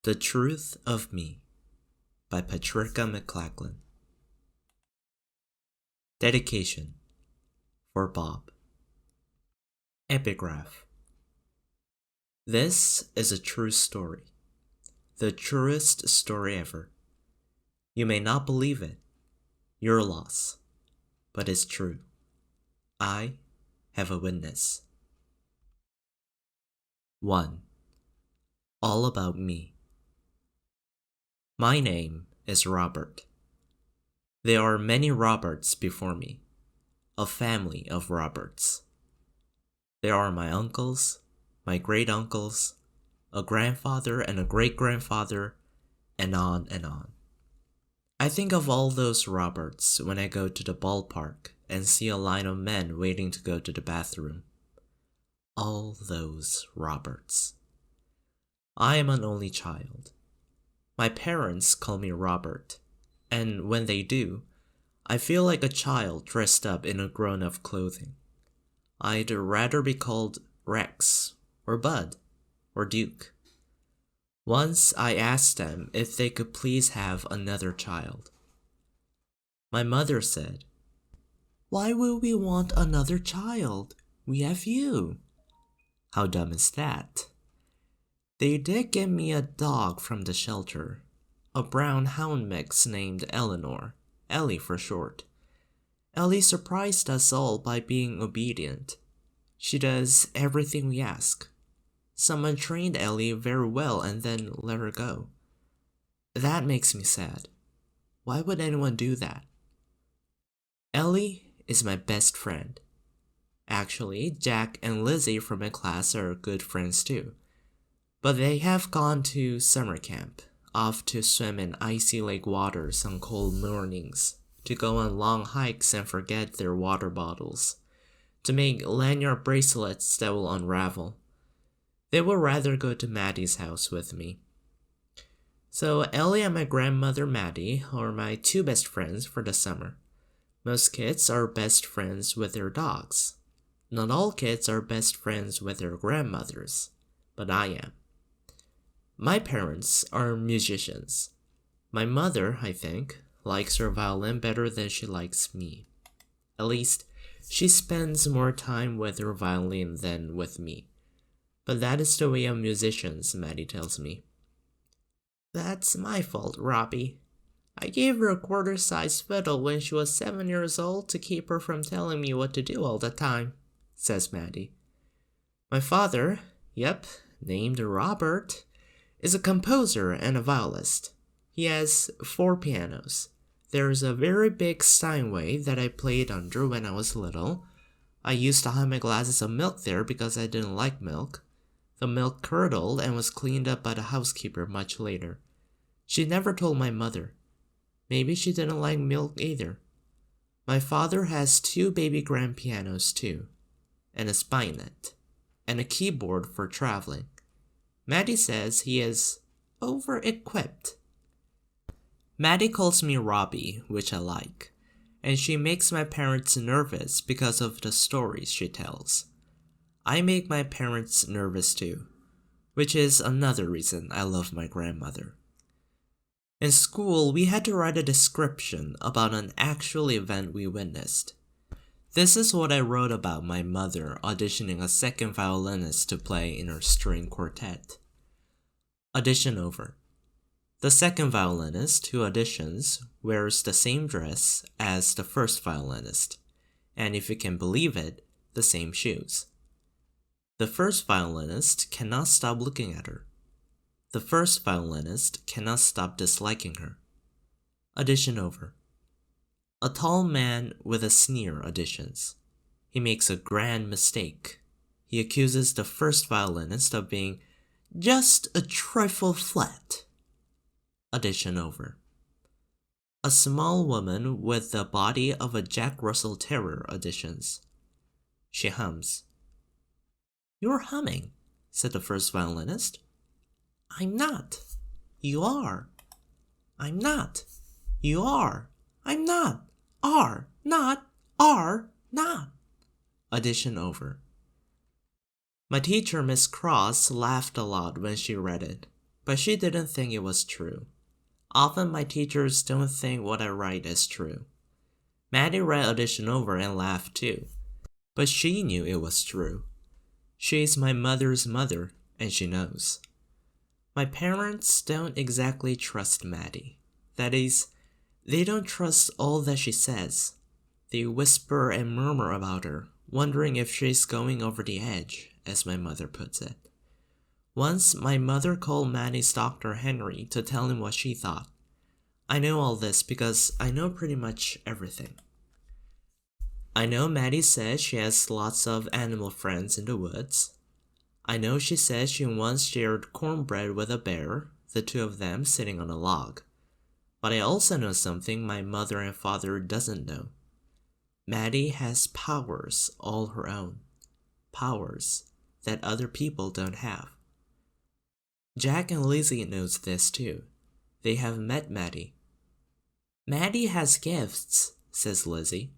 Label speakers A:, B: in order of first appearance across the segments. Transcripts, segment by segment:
A: The Truth of Me by Patricia McLachlan. Dedication for Bob. Epigraph. This is a true story, the truest story ever. You may not believe it, your loss, but it's true. I have a witness. 1. All about me. My name is Robert. There are many Roberts before me, a family of Roberts. There are my uncles, my great-uncles, a grandfather and a great-grandfather, and on and on. I think of all those Roberts when I go to the ballpark and see a line of men waiting to go to the bathroom. All those Roberts. I am an only child. My parents call me Robert, and when they do, I feel like a child dressed up in a grown-up clothing. I'd rather be called Rex, or Bud, or Duke. Once I asked them if they could please have another child. My mother said, "Why would we want another child? We have you." How dumb is that? They did get me a dog from the shelter, a brown hound mix named Eleanor, Ellie for short. Ellie surprised us all by being obedient. She does everything we ask. Someone trained Ellie very well and then let her go. That makes me sad. Why would anyone do that? Ellie is my best friend. Actually, Jack and Lizzie from my class are good friends too. But they have gone to summer camp, off to swim in icy lake waters on cold mornings, to go on long hikes and forget their water bottles, to make lanyard bracelets that will unravel. They would rather go to Maddy's house with me. So Ellie and my grandmother Maddy are my two best friends for the summer. Most kids are best friends with their dogs. Not all kids are best friends with their grandmothers, but I am. My parents are musicians. My mother, I think, likes her violin better than she likes me. At least, she spends more time with her violin than with me. But that is the way of musicians, Maddy tells me. "That's my fault, Robbie. I gave her a quarter-sized fiddle when she was 7 years old to keep her from telling me what to do all the time," says Maddy. My father, named Robert, is a composer and a violist. He has 4 pianos. There's a very big Steinway that I played under when I was little. I used to hide my glasses of milk there because I didn't like milk. The milk curdled and was cleaned up by the housekeeper much later. She never told my mother. Maybe she didn't like milk either. My father has 2 baby grand pianos too, and a spinet, and a keyboard for traveling. Maddy says he is over-equipped. Maddy calls me Robbie, which I like, and she makes my parents nervous because of the stories she tells. I make my parents nervous too, which is another reason I love my grandmother. In school, we had to write a description about an actual event we witnessed. This is what I wrote about my mother auditioning a second violinist to play in her string quartet. Audition over. The second violinist who auditions wears the same dress as the first violinist, and if you can believe it, the same shoes. The first violinist cannot stop looking at her. The first violinist cannot stop disliking her. Audition over. A tall man with a sneer auditions. He makes a grand mistake. He accuses the first violinist of being just a trifle flat. Audition over. A small woman with the body of a Jack Russell Terrier auditions. She hums. "You're humming," said the first violinist. "I'm not." "You are." "I'm not." "You are." "I'm not." "Are not." "Are not." Audition over. My teacher, Miss Cross, laughed a lot when she read it. but she didn't think it was true. Often my teachers don't think what I write is true. Maddy read audition over and laughed too, but she knew it was true. She's my mother's mother, and she knows. My parents don't exactly trust Maddy. That is, they don't trust all that she says. They whisper and murmur about her, wondering if she's going over the edge, as my mother puts it. Once, my mother called Maddy's Dr. Henry to tell him what she thought. I know all this because I know pretty much everything. I know Maddy says she has lots of animal friends in the woods. I know she says she once shared cornbread with a bear, the two of them sitting on a log. But I also know something my mother and father doesn't know. Maddy has powers all her own. Powers that other people don't have. Jack and Lizzie knows this too. They have met Maddy. Maddy has gifts, says Lizzie.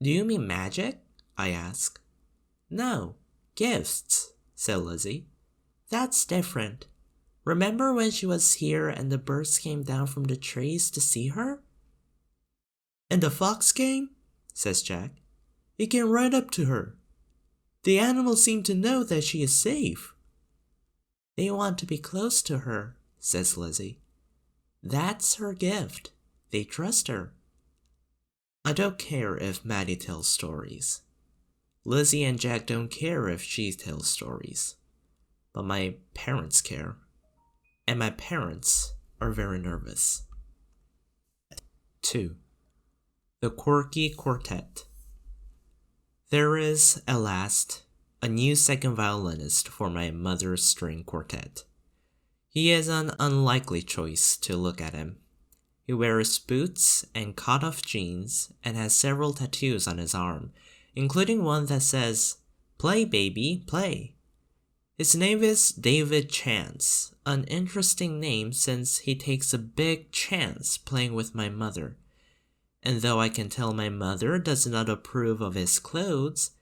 A: Do you mean magic? I ask. No, gifts, said Lizzie. That's different. Remember when she was here and the birds came down from the trees to see her? And the fox came, says Jack. He came right up to her. The animals seem to know that she is safe. They want to be close to her, says Lizzie. That's her gift. They trust her. I don't care if Maddy tells stories. Lizzie and Jack don't care if she tells stories. But my parents care. And my parents are very nervous. 2. The Quirky Quartet. There is, at last, a new second violinist for my mother's string quartet. He is an unlikely choice to look at him. He wears boots and cut-off jeans and has several tattoos on his arm, including one that says, "Play, baby, play." His name is David Chance, an interesting name since he takes a big chance playing with my mother. And though I can tell my mother does not approve of his clothes,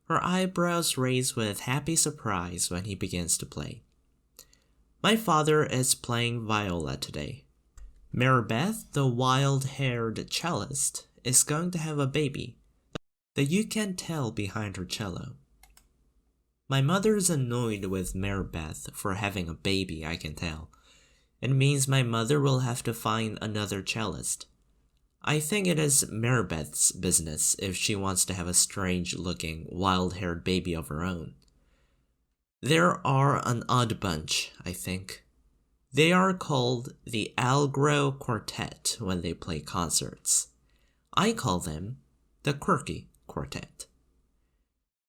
A: her eyebrows raise with happy surprise when he begins to play. My father is playing viola today. Maribeth, the wild-haired cellist, is going to have a baby that you can tell behind her cello. My mother is annoyed with Maribeth for having a baby, I can tell. It means my mother will have to find another cellist. I think it is Maribeth's business if she wants to have a strange-looking, wild-haired baby of her own. There are an odd bunch, I think. They are called the Allegro Quartet when they play concerts. I call them the Quirky Quartet.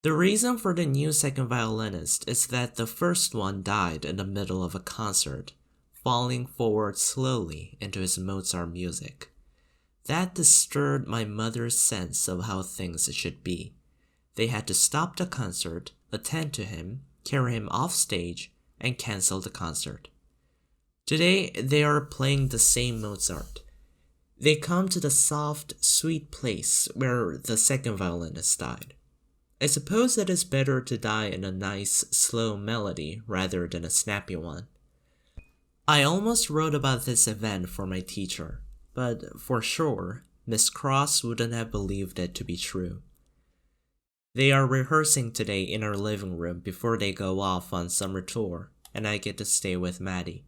A: The reason for the new second violinist is that the first one died in the middle of a concert, falling forward slowly into his Mozart music. That disturbed my mother's sense of how things should be. They had to stop the concert, attend to him, carry him off stage, and cancel the concert. Today, they are playing the same Mozart. They come to the soft, sweet place where the second violinist died. I suppose it is better to die in a nice, slow melody rather than a snappy one. I almost wrote about this event for my teacher, but for sure, Miss Cross wouldn't have believed it to be true. They are rehearsing today in our living room before they go off on summer tour, and I get to stay with Maddy.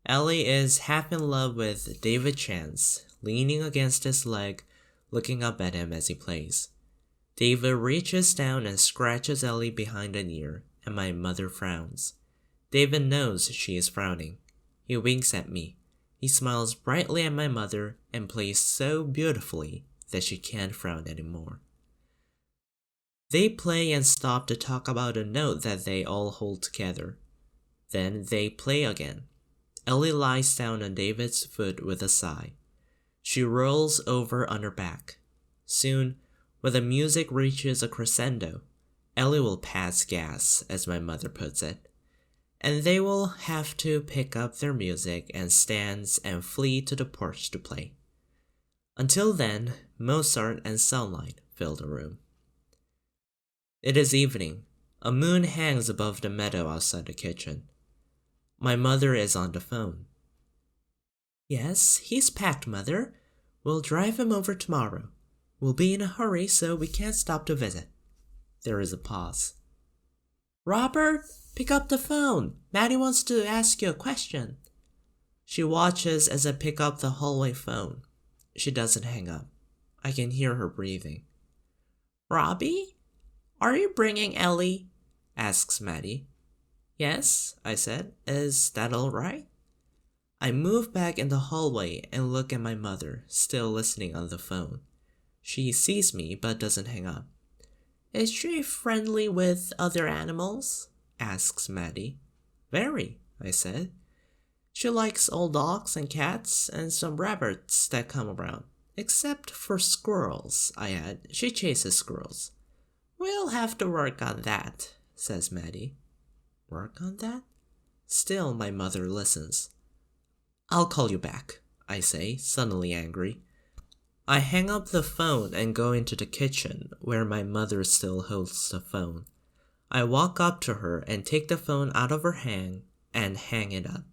A: Ellie is half in love with David Chance, leaning against his leg, looking up at him as he plays. David reaches down and scratches Ellie behind an ear, and my mother frowns. David knows she is frowning. He winks at me. He smiles brightly at my mother and plays so beautifully that she can't frown anymore. They play and stop to talk about a note that they all hold together. Then they play again. Ellie lies down on David's foot with a sigh. She rolls over on her back. Soon, when the music reaches a crescendo, Ellie will pass gas, as my mother puts it, and they will have to pick up their music and stands and flee to the porch to play. Until then, Mozart and sunlight fill the room. It is evening. A moon hangs above the meadow outside the kitchen. My mother is on the phone. Yes, he's packed, Mother. We'll drive him over tomorrow. We'll be in a hurry, so we can't stop to visit. There is a pause. Robert, pick up the phone. Maddy wants to ask you a question. She watches as I pick up the hallway phone. She doesn't hang up. I can hear her breathing. Robbie? Are you bringing Ellie? Asks Maddy. Yes, I said. Is that all right? I move back in the hallway and look at my mother, still listening on the phone. She sees me but doesn't hang up. Is she friendly with other animals? Asks Maddy. Very, I said. She likes all dogs and cats and some rabbits that come around. Except for squirrels, I add. She chases squirrels. We'll have to work on that, says Maddy. Work on that? Still, my mother listens. I'll call you back, I say, suddenly angry. I hang up the phone and go into the kitchen, where my mother still holds the phone. I walk up to her and take the phone out of her hand and hang it up.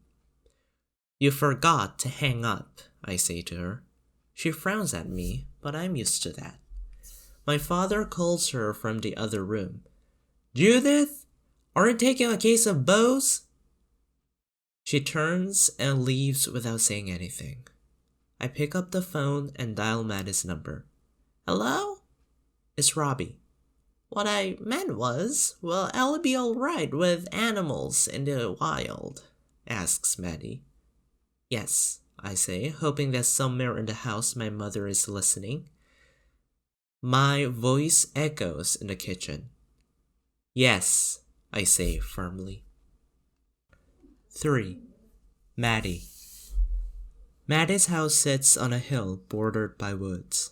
A: You forgot to hang up, I say to her. She frowns at me, but I'm used to that. My father calls her from the other room. Judith, are you taking a case of Bose? She turns and leaves without saying anything. I pick up the phone and dial Maddy's number. Hello? It's Robbie. What I meant was, will Ellie be alright with animals in the wild? Asks Maddy. Yes, I say, hoping that somewhere in the house my mother is listening. My voice echoes in the kitchen. Yes, I say firmly. 3. Maddy. Maddy's house sits on a hill bordered by woods.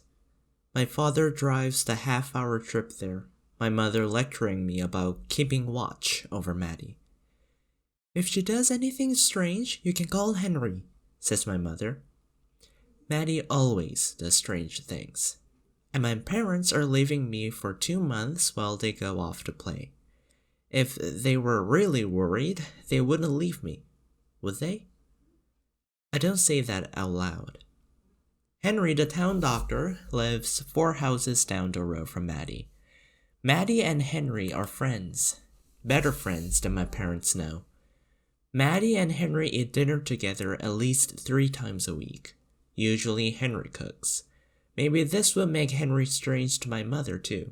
A: My father drives the half-hour trip there, my mother lecturing me about keeping watch over Maddy. If she does anything strange, you can call Henry, says my mother. Maddy always does strange things, and my parents are leaving me for 2 months while they go off to play. If they were really worried, they wouldn't leave me, would they? I don't say that out loud. Henry, the town doctor, lives 4 houses down the road from Maddy. Maddy and Henry are friends, better friends than my parents know. Maddy and Henry eat dinner together at least 3 times a week. Usually Henry cooks. Maybe this would make Henry strange to my mother too.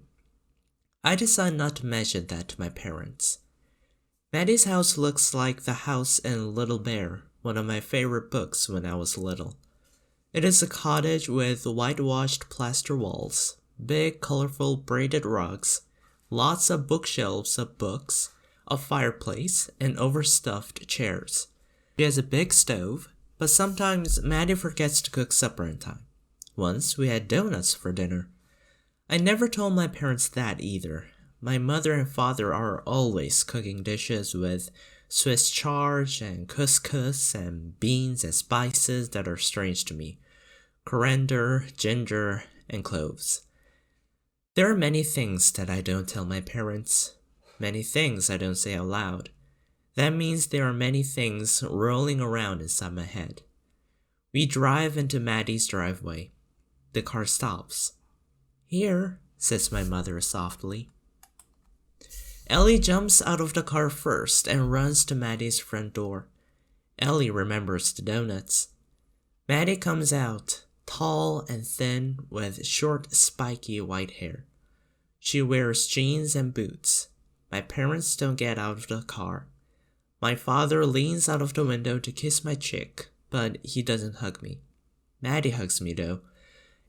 A: I decide not to mention that to my parents. Maddy's house looks like the house in Little Bear, one of my favorite books when I was little. It is a cottage with whitewashed plaster walls, big colorful braided rugs, lots of bookshelves of books, a fireplace, and overstuffed chairs. She has a big stove, but sometimes Maddy forgets to cook supper in time. Once we had donuts for dinner. I never told my parents that either. My mother and father are always cooking dishes with Swiss chard and couscous and beans and spices that are strange to me. Coriander, ginger, and cloves. There are many things that I don't tell my parents. Many things I don't say out loud. That means there are many things rolling around inside my head. We drive into Maddy's driveway. The car stops. Here, says my mother softly. Ellie jumps out of the car first and runs to Maddy's front door. Ellie remembers the donuts. Maddy comes out, tall and thin with short, spiky white hair. She wears jeans and boots. My parents don't get out of the car. My father leans out of the window to kiss my cheek, but he doesn't hug me. Maddy hugs me though,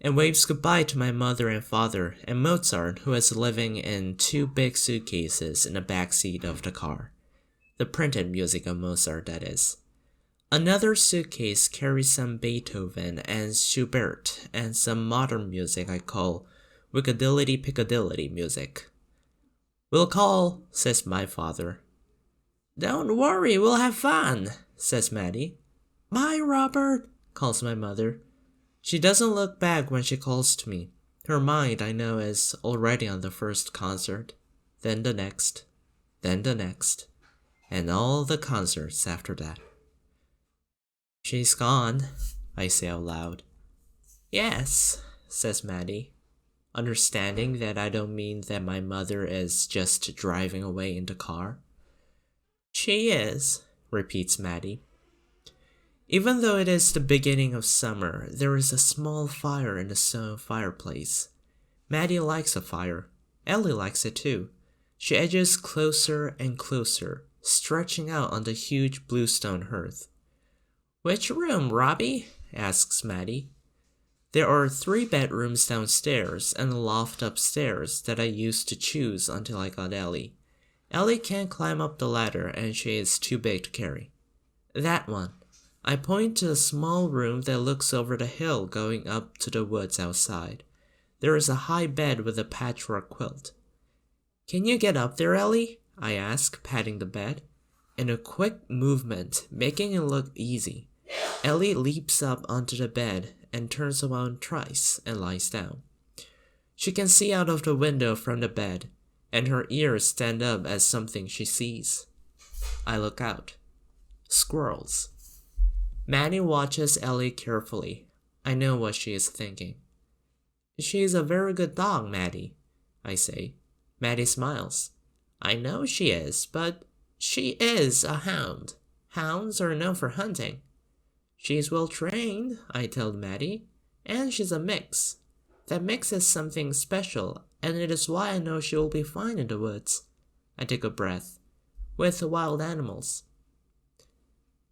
A: and waves goodbye to my mother and father and Mozart, who is living in 2 big suitcases in the back seat of the car. The printed music of Mozart, that is. Another suitcase carries some Beethoven and Schubert and some modern music I call Wickadility Piccadilly music. We'll call, says my father. Don't worry, we'll have fun, says Maddy. Bye, Robert, calls my mother. She doesn't look back when she calls to me. Her mind, I know, is already on the first concert, then the next, then the next. and all the concerts after that. She's gone, I say out loud. Yes, says Maddy, understanding that I don't mean that my mother is just driving away in the car. She is, repeats Maddy. Even though it is the beginning of summer, there is a small fire in the stone fireplace. Maddy likes a fire. Ellie likes it too. She edges closer and closer, stretching out on the huge bluestone hearth. Which room, Robbie? Asks Maddy. There are 3 bedrooms downstairs and a loft upstairs that I used to choose until I got Ellie. Ellie can't climb up the ladder and she is too big to carry. That one. I point to a small room that looks over the hill going up to the woods outside. There is a high bed with a patchwork quilt. Can you get up there, Ellie? I ask, patting the bed. In a quick movement, making it look easy, Ellie leaps up onto the bed and turns around twice and lies down. She can see out of the window from the bed, and her ears stand up as something she sees. I look out. Squirrels. Maddy watches Ellie carefully. I know what she is thinking. She is a very good dog, Maddy, I say. Maddy smiles. I know she is, but she is a hound. Hounds are known for hunting. She's well trained, I tell Maddy, and she's a mix. That mix is something special, and it is why I know she will be fine in the woods. I take a breath. With wild animals.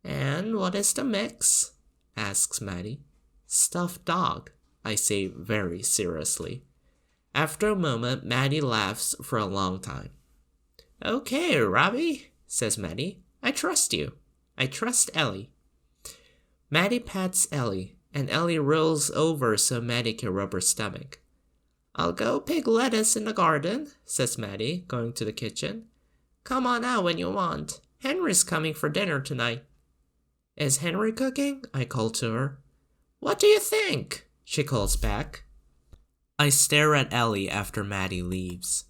A: And what is the mix? Asks Maddy. Stuffed dog, I say very seriously. After a moment, Maddy laughs for a long time. Okay, Robbie, says Maddy. I trust you. I trust Ellie. Maddy pats Ellie, and Ellie rolls over so Maddy can rub her stomach. I'll go pick lettuce in the garden, says Maddy, going to the kitchen. Come on out when you want. Henry's coming for dinner tonight. Is Henry cooking? I call to her. What do you think? She calls back. I stare at Ellie after Maddy leaves.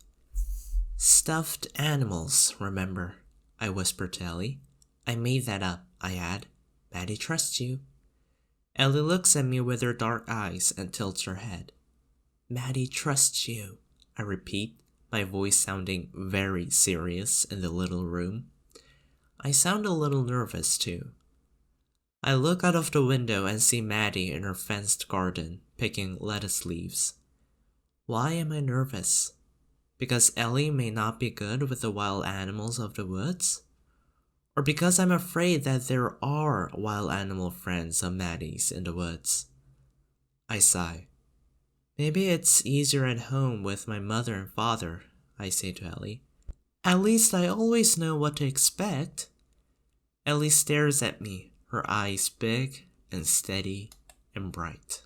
A: Stuffed animals, remember, I whisper to Ellie. I made that up, I add. Maddy trusts you. Ellie looks at me with her dark eyes and tilts her head. Maddy trusts you, I repeat, my voice sounding very serious in the little room. I sound a little nervous too. I look out of the window and see Maddy in her fenced garden picking lettuce leaves. Why am I nervous? Because Ellie may not be good with the wild animals of the woods? Or because I'm afraid that there are wild animal friends of Maddy's in the woods? I sigh. Maybe it's easier at home with my mother and father, I say to Ellie. At least I always know what to expect. Ellie stares at me, her eyes big and steady and bright.